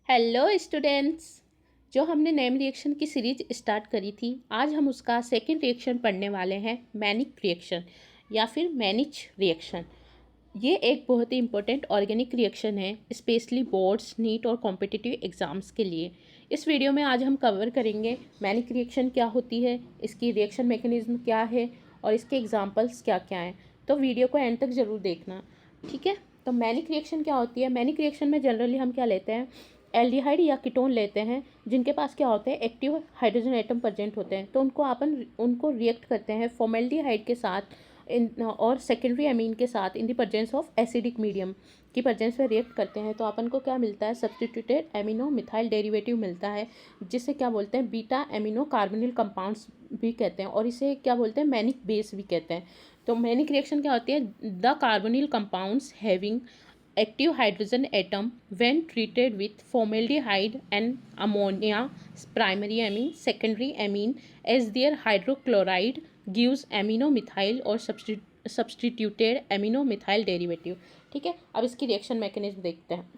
Hello students. जो हमने name reaction की सीरीज स्टार्ट करी थी, आज हम उसका सेकंड रिएक्शन पढ़ने वाले हैं, मैनिक रिएक्शन या फिर मैनिच रिएक्शन। ये एक बहुत ही इंपॉर्टेंट ऑर्गेनिक रिएक्शन है, स्पेशली बोर्ड्स, नीट और कॉम्पिटिटिव एग्जाम्स के लिए। इस वीडियो में आज हम कवर करेंगे मैनिक रिएक्शन क्या होती है, इसकी रिएक्शन मैकेनिज्म क्या है और इसके एग्जाम्पल्स क्या क्या हैं। तो वीडियो को एंड तक ज़रूर देखना, ठीक है। तो मैनिक रिएक्शन क्या होती है? मैनिक रिएक्शन में जनरली हम क्या लेते हैं, एल्डिहाइड या कीटोन लेते हैं जिनके पास क्या होते हैं, एक्टिव हाइड्रोजन एटम प्रेजेंट होते हैं। तो उनको रिएक्ट करते हैं फॉर्मेल्डिहाइड के साथ और सेकेंडरी अमीन के साथ in the presence of acidic medium की प्रेजेंस में रिएक्ट करते हैं। तो अपन को क्या मिलता है, सब्स्टिट्यूटेड एमिनो मिथाइल डेरिवेटिव मिलता है, जिसे क्या बोलते हैं, बीटा एमिनो कार्बोनिल कंपाउंड्स भी कहते हैं और इसे क्या बोलते हैं, मैनिक बेस भी कहते हैं। तो मैनिक रिएक्शन क्या होती है, the carbonyl compounds having active hydrogen atom when treated with formaldehyde and ammonia primary amine secondary amine as their hydrochloride gives aminomethyl और substituted aminomethyl derivative। ठीक है, अब इसकी रिएक्शन मैकेनिज्म देखते हैं।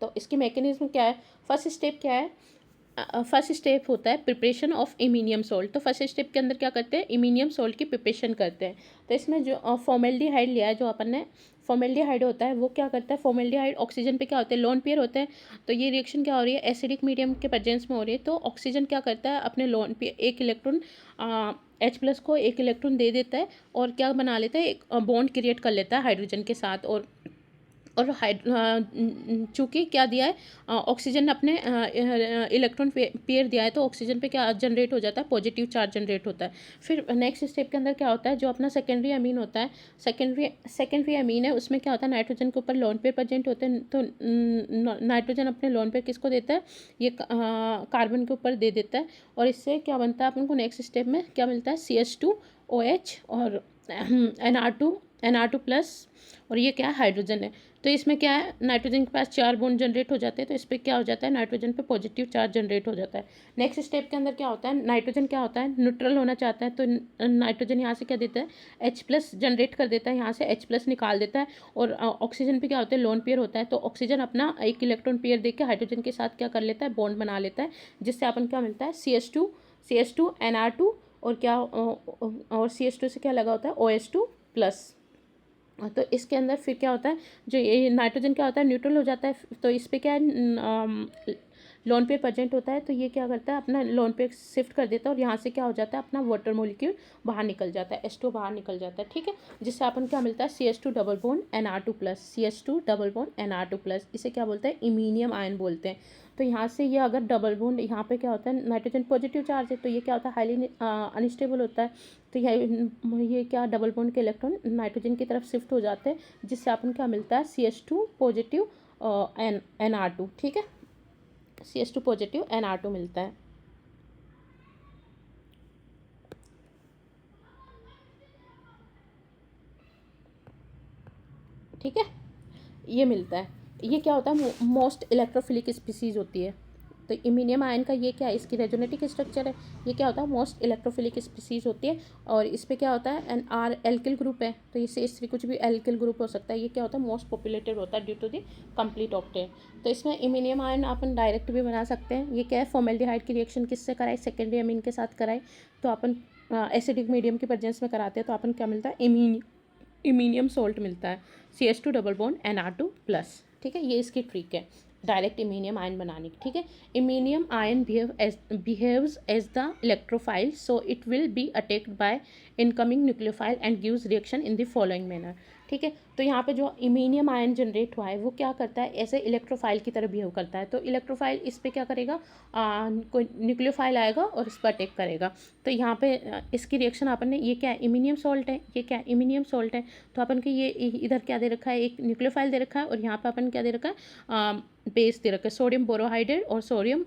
तो इसकी मैकेनिज्म क्या है, फर्स्ट स्टेप क्या है, फर्स्ट स्टेप होता है प्रिपरेशन ऑफ इमीनियम सॉल्ट। तो फर्स्ट स्टेप के अंदर क्या करते हैं, इमीनियम सॉल्ट की प्रिपरेशन करते हैं। तो इसमें जो फॉर्मेल्डिहाइड लिया है, जो अपन ने फॉर्मेल्डिहाइड होता है, वो क्या करता है, फॉर्मेल्डिहाइड ऑक्सीजन पे क्या होते हैं, लोन पेयर होते हैं। तो ये रिएक्शन क्या हो रही है, एसिडिक मीडियम के प्रेजेंस में हो रही है। तो ऑक्सीजन क्या करता है, अपने लोन पेयर एक इलेक्ट्रॉन H+ को एक इलेक्ट्रॉन दे देता है और क्या बना लेता है, एक बॉन्ड क्रिएट कर लेता है हाइड्रोजन के साथ। और चूँकि क्या दिया है, ऑक्सीजन अपने इलेक्ट्रॉन पेयर दिया है, तो ऑक्सीजन पे क्या जनरेट हो जाता है, पॉजिटिव चार्ज जनरेट होता है। फिर नेक्स्ट स्टेप के अंदर क्या होता है, जो अपना सेकेंडरी अमीन होता है, सेकेंडरी अमीन है, उसमें क्या होता है, नाइट्रोजन के ऊपर लोन पेयर प्रेजेंट होते हैं। तो नाइट्रोजन अपने लोन पेयर किसको देता है, ये कार्बन के ऊपर दे देता है और इससे क्या बनता है अपन को, नेक्स्ट स्टेप में क्या मिलता है, CH2OH और NR2 प्लस, और ये क्या है, हाइड्रोजन है। तो इसमें क्या है, नाइट्रोजन के पास 4 बॉन्ड जनरेट हो जाते हैं, तो इस पर क्या हो जाता है, नाइट्रोजन पे पॉजिटिव चार्ज जनरेट हो जाता है। नेक्स्ट स्टेप के अंदर क्या होता है, नाइट्रोजन क्या होता है, न्यूट्रल होना चाहता है। तो नाइट्रोजन यहाँ से क्या देता है, H+ जनरेट कर देता है, यहाँ से H+ निकाल देता है। और ऑक्सीजन पे क्या होता है, लोन पेयर होता है। तो ऑक्सीजन अपना एक इलेक्ट्रॉन पेयर देकर हाइड्रोजन के साथ क्या कर लेता है, बॉन्ड बना लेता है, जिससे अपन क्या मिलता है, CH2 NR2 और क्या और CH2 से क्या लगा होता है, OH2+। तो इसके अंदर फिर क्या होता है, जो ये नाइट्रोजन क्या होता है, न्यूट्रल हो जाता है। तो इस पे क्या है, लोन पेयर प्रेजेंट होता है। तो ये क्या करता है, अपना लोन पेयर शिफ्ट कर देता है और यहाँ से क्या हो जाता है, अपना वाटर मोलिक्यूल बाहर निकल जाता है, H2 बाहर निकल जाता है। ठीक है, जिससे अपन क्या मिलता है, CH2 double bond NR2+, CH2 double bond NR2+। इसे क्या बोलते हैं, इमीनियम आयन बोलते हैं। तो यहाँ से ये अगर डबल बॉन्ड, यहाँ पे क्या होता है, नाइट्रोजन पॉजिटिव चार्ज है, तो ये क्या होता है, हाईली अनस्टेबल होता है। तो ये क्या, डबल बॉन्ड के इलेक्ट्रॉन नाइट्रोजन की तरफ शिफ्ट हो जाते हैं, जिससे अपन क्या मिलता है, CH2 पॉजिटिव NR2। ठीक है, CH2 पॉजिटिव NR2 मिलता है। ठीक है, ये मिलता है। ये क्या होता है, मोस्ट इलेक्ट्रोफिलिक स्पीसीज होती है। तो इमीनियम आयन का ये क्या है, इसकी रेजोनेटिक स्ट्रक्चर है। ये क्या होता है, मोस्ट इलेक्ट्रोफिलिक स्पीसीज होती है। और इस पे क्या होता है, NR एल्किल ग्रुप है, तो इससे कुछ भी एल्किल ग्रुप हो सकता है। ये क्या होता है, मोस्ट पॉपुलेटेड होता है due to the complete octane. तो इसमें इमीनियम आयन अपन डायरेक्ट भी बना सकते हैं। ये क्या है, फॉर्मेल्डिहाइड की रिएक्शन किससे कराए, सेकेंडरी अमीन के साथ कराए। तो अपन एसिडिक मीडियम की प्रेजेंस में कराते हैं, तो अपन क्या मिलता है, इमीनियम सॉल्ट मिलता है, CH2 डबल बॉन्ड NR2+। ठीक है, ये इसकी ट्रिक है डायरेक्ट इमीनियम आयन बनाने की। ठीक है, iminium ion behaves as the electrophile, so it will be attacked by incoming nucleophile and gives reaction in the following manner. ठीक है, तो यहाँ पे जो इमीनियम आयन जनरेट हुआ है, वो क्या करता है, ऐसे इलेक्ट्रोफाइल की तरह बिहेव करता है। तो इलेक्ट्रोफाइल इस पर क्या करेगा, कोई न्यूक्लियोफाइल आएगा और इस पर अटैक करेगा। तो यहाँ पे इसकी रिएक्शन अपन ने, ये क्या है, इमीनियम सॉल्ट है, ये क्या है, इमीनियम सॉल्ट है। तो अपन के ये इधर क्या दे रखा है, एक न्यूक्लियोफाइल दे रखा है और यहाँ पे अपन क्या दे रखा है, बेस दे रखा है, सोडियम बोरोहाइड्रेट और सोडियम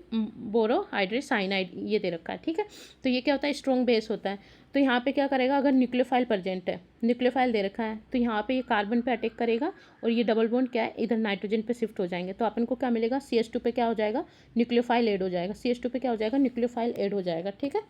बोरोहाइड्रेट साइनाइड, ये दे रखा है। ठीक है, तो ये क्या होता है, स्ट्रॉन्ग बेस होता है। तो यहाँ पे क्या करेगा, अगर न्यूक्लियोफाइल प्रेजेंट है, न्यूक्लियोफाइल दे रखा है, तो यहाँ पे ये कार्बन पे अटैक करेगा और ये डबल बॉन्ड क्या है, इधर नाइट्रोजन पे शिफ्ट हो जाएंगे। तो अपन को क्या मिलेगा, CH2 पे क्या हो जाएगा, न्यूक्लियोफाइल ऐड हो जाएगा, CH2 पे क्या हो जाएगा, न्यूक्लियोफाइल ऐड हो जाएगा। ठीक है,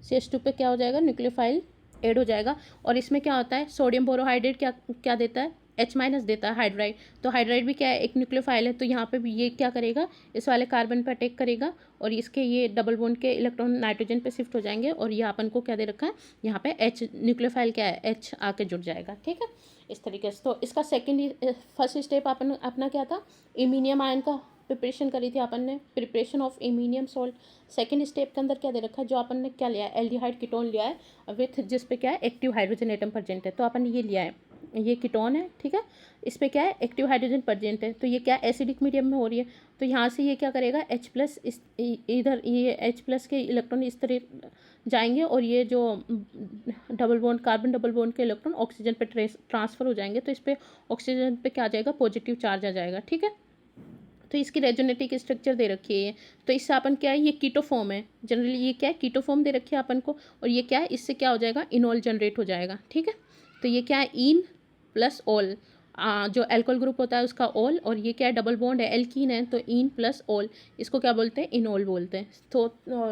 CH2 पे क्या हो जाएगा, न्यूक्लियोफाइल ऐड हो जाएगा। और इसमें क्या होता है, सोडियम बोरोहाइड्रेट क्या क्या देता है, H- देता है हाइड्राइड। तो हाइड्राइड भी क्या है, एक न्यूक्लियोफाइल है, तो यहाँ पे भी ये क्या करेगा, इस वाले कार्बन पे अटैक करेगा और इसके ये डबल बॉन्ड के इलेक्ट्रॉन नाइट्रोजन पे शिफ्ट हो जाएंगे और ये अपन को क्या दे रखा है, यहाँ पे H न्यूक्लियोफाइल क्या है, H आके जुड़ जाएगा। ठीक है, इस तरीके से। तो इसका फर्स्ट स्टेप अपन अपना क्या था, इमीनियम आयन का प्रिपरेशन करी थी अपन ने, preparation of iminium salt. Second step के अंदर क्या दे रखा है, जो अपन ने क्या लिया है, एल्डिहाइड कीटोन लिया है विथ जिस पे क्या है, एक्टिव हाइड्रोजन एटम प्रेजेंट है। तो अपन ने ये लिया है, ये कीटोन है, ठीक है, इस पे क्या है, एक्टिव हाइड्रोजन प्रेजेंट है। तो ये क्या एसिडिक मीडियम में हो रही है, तो यहाँ से ये क्या करेगा, H+ इधर ये H+ के इलेक्ट्रॉन इस तरह जाएंगे और ये जो double bond, carbon double bond के इलेक्ट्रॉन ऑक्सीजन पे ट्रांसफर हो जाएंगे। तो इस पे ऑक्सीजन पे क्या आ जाएगा, पॉजिटिव चार्ज आ जाएगा। ठीक है, तो इसकी रेजोनेटिक स्ट्रक्चर दे रखी है। तो इससे अपन क्या है, ये कीटो फॉर्म है, जनरली ये क्या है, कीटो फॉर्म दे रखी है अपन को। और ये क्या है, इससे क्या हो जाएगा, इनॉल जनरेट हो जाएगा। ठीक है, तो ये क्या है, इन प्लस ऑल, जो एल्कोहल ग्रुप होता है उसका ऑल, और ये क्या है, डबल बॉन्ड है, एल्कीन है, तो इन प्लस ऑल, इसको क्या बोलते हैं, इनॉल बोलते हैं। तो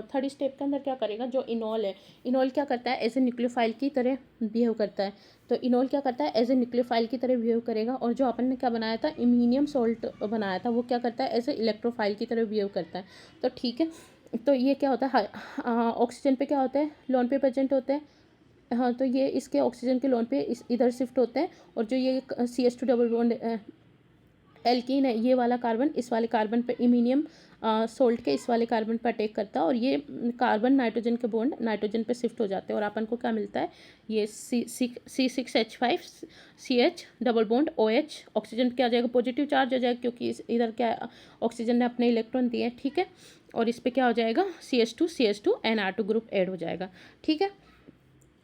थर्ड स्टेप के अंदर क्या करेगा, जो इनॉल है, इनॉल क्या करता है, एज ए न्यूक्लियोफाइल की तरह बिहेव करता है। तो इनॉल क्या करता है, एज ए न्यूक्लियोफाइल की तरह बिहेव करेगा। और जो अपन ने क्या बनाया था, इमीनियम सॉल्ट बनाया था, वो क्या करता है, एज ए इलेक्ट्रोफाइल की तरह बिहेव करता है। तो ठीक है, तो ये क्या होता है, ऑक्सीजन पे क्या होता है, लोन पे प्रेजेंट होते हैं। हाँ, तो ये इसके ऑक्सीजन के लोन पे इधर शिफ्ट होते हैं। और जो ये CH2 डबल बॉन्ड एल्कीन है, ये वाला कार्बन इस वाले कार्बन पे, इमीनियम सोल्ट के इस वाले कार्बन पे अटैक करता है और ये कार्बन नाइट्रोजन के बॉन्ड नाइट्रोजन पे शिफ्ट हो जाते हैं। और अपन को क्या मिलता है, ये C6H5CH double bond OH, oxygen क्या आ जाएगा, पॉजिटिव चार्ज हो जाएगा, क्योंकि इधर क्या ऑक्सीजन ने अपने इलेक्ट्रॉन दिए हैं। ठीक है, और इस पर क्या हो जाएगा, CH2 NR2 ग्रुप ऐड हो जाएगा। ठीक है,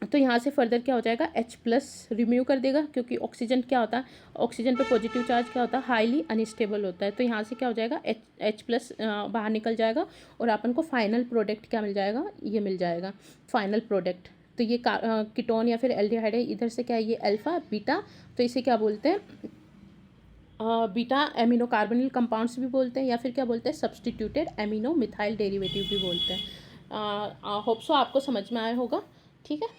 तो यहाँ से फर्दर क्या हो जाएगा, H+ रिमूव कर देगा, क्योंकि ऑक्सीजन क्या होता है, ऑक्सीजन पे पॉजिटिव चार्ज क्या होता है, हाईली अनस्टेबल होता है। तो यहाँ से क्या हो जाएगा, H+ बाहर निकल जाएगा और अपन को फाइनल प्रोडक्ट क्या मिल जाएगा, ये मिल जाएगा फाइनल प्रोडक्ट। तो ये कीटोन या फिर एल्डिहाइड है, इधर से क्या है, ये अल्फा बीटा, तो इसे क्या बोलते हैं, बीटा एमिनो कार्बोनिल कंपाउंड्स भी बोलते हैं, या फिर क्या बोलते हैं, सब्सटीट्यूटेड एमिनो मिथाइल डेरिवेटिव भी बोलते हैं। होप सो आपको समझ में आया होगा। ठीक है।